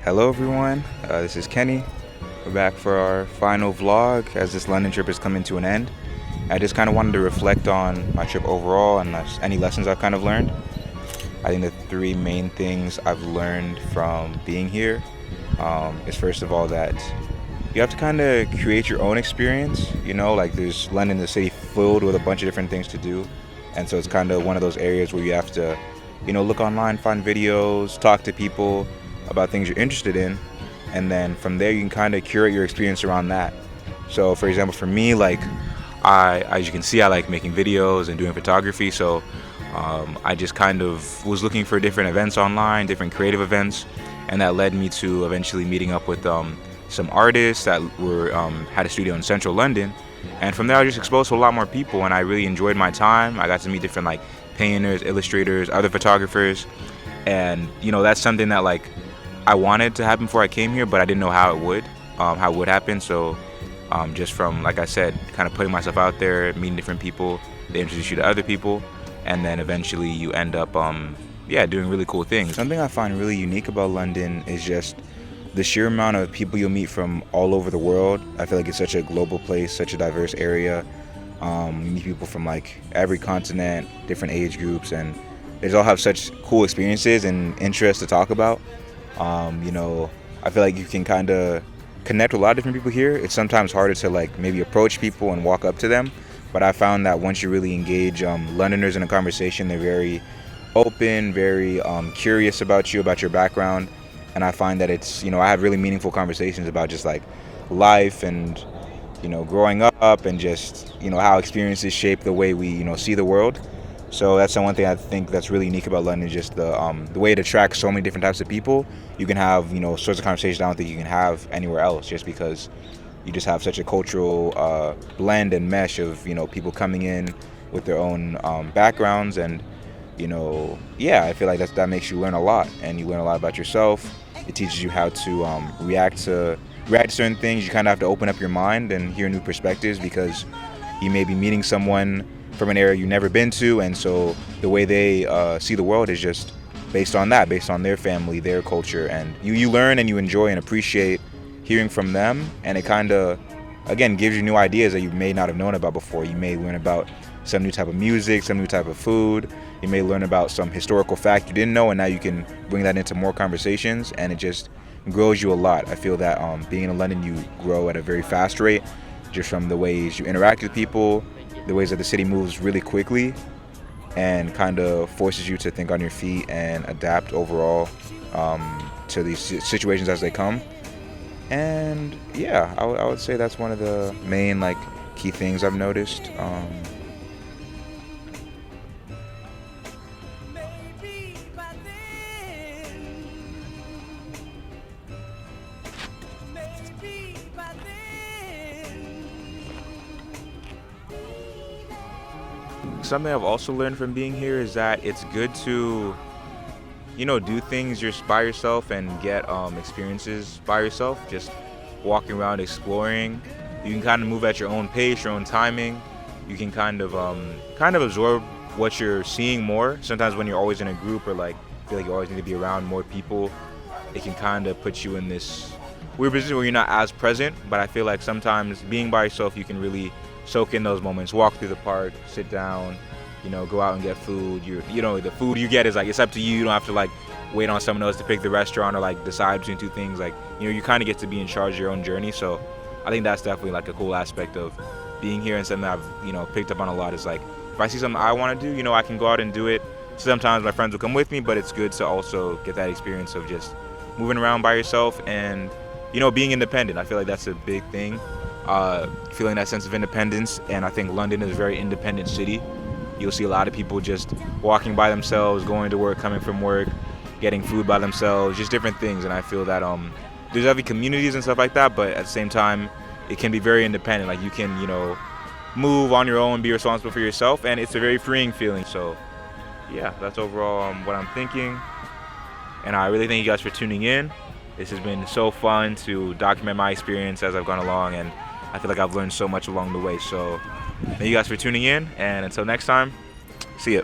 Hello everyone, this is Kenny. We're back for our final vlog as this London trip is coming to an end. I just kind of wanted to reflect on my trip overall and any lessons I've kind of learned. I think the three main things I've learned from being here is first of all that you have to kind of create your own experience. Like there's London, the city filled with a bunch of different things to do. And so it's kind of one of those areas where you have to, look online, find videos, talk to people about things you're interested in, and then from there you can kind of curate your experience around that. So for example, for me, like as you can see, I like making videos and doing photography. So I just kind of was looking for different events online, different creative events, and that led me to eventually meeting up with some artists that were had a studio in central London. And from there I was just exposed to a lot more people, and I really enjoyed my time. I got to meet different like painters, illustrators, other photographers, and that's something that like I wanted to happen before I came here, but I didn't know how it would happen. So just from, like I said, kind of putting myself out there, meeting different people, they introduce you to other people, and then eventually you end up doing really cool things. Something I find really unique about London is just the sheer amount of people you'll meet from all over the world. I feel like it's such a global place, such a diverse area. You meet people from like every continent, different age groups, and they all have such cool experiences and interests to talk about. I feel like you can kind of connect with a lot of different people here. It's sometimes harder to like maybe approach people and walk up to them, but I found that once you really engage Londoners in a conversation, they're very open, very curious about you, about your background, and I find that it's I have really meaningful conversations about just like life and growing up and just how experiences shape the way we see the world. So that's the one thing I think that's really unique about London, just the way it attracts so many different types of people. You can have sorts of conversations I don't think you can have anywhere else, just because you just have such a cultural blend and mesh of people coming in with their own backgrounds, and I feel like that makes you learn a lot, and you learn a lot about yourself. It teaches you how to react to certain things. You kind of have to open up your mind and hear new perspectives, because you may be meeting someone from an area you've never been to, and so the way they see the world is just based on that, based on their family, their culture, and you learn and you enjoy and appreciate hearing from them, and it kind of again gives you new ideas that you may not have known about before. You may learn about some new type of music, some new type of food. You may learn about some historical fact you didn't know, and now you can bring that into more conversations, and it just grows you a lot. I feel that being in London, you grow at a very fast rate, just from the ways you interact with people, the ways that the city moves really quickly, and kind of forces you to think on your feet and adapt overall to these situations as they come. And yeah, I would say that's one of the main like key things I've noticed. Something I've also learned from being here is that it's good to do things just by yourself and get experiences by yourself, just walking around exploring. You can kind of move at your own pace, your own timing. You can kind of absorb what you're seeing more. Sometimes when you're always in a group, or like feel like you always need to be around more people, it can kind of put you in this weird position where you're not as present. But I feel like sometimes being by yourself, you can really soak in those moments, walk through the park, sit down, go out and get food. The food you get is like, it's up to you. You don't have to like wait on someone else to pick the restaurant or like decide between two things. Like, you kind of get to be in charge of your own journey. So I think that's definitely like a cool aspect of being here, and something that I've, picked up on a lot is like, if I see something I want to do, I can go out and do it. Sometimes my friends will come with me, but it's good to also get that experience of just moving around by yourself and, being independent. I feel like that's a big thing. Feeling that sense of independence, and I think London is a very independent city. You'll see a lot of people just walking by themselves, going to work, coming from work, getting food by themselves, just different things. And I feel that there's other communities and stuff like that, but at the same time, it can be very independent. Like you can, move on your own, be responsible for yourself, and it's a very freeing feeling. So yeah, that's overall what I'm thinking. And I really thank you guys for tuning in. This has been so fun to document my experience as I've gone along, and I feel like I've learned so much along the way. So thank you guys for tuning in, and until next time, see ya.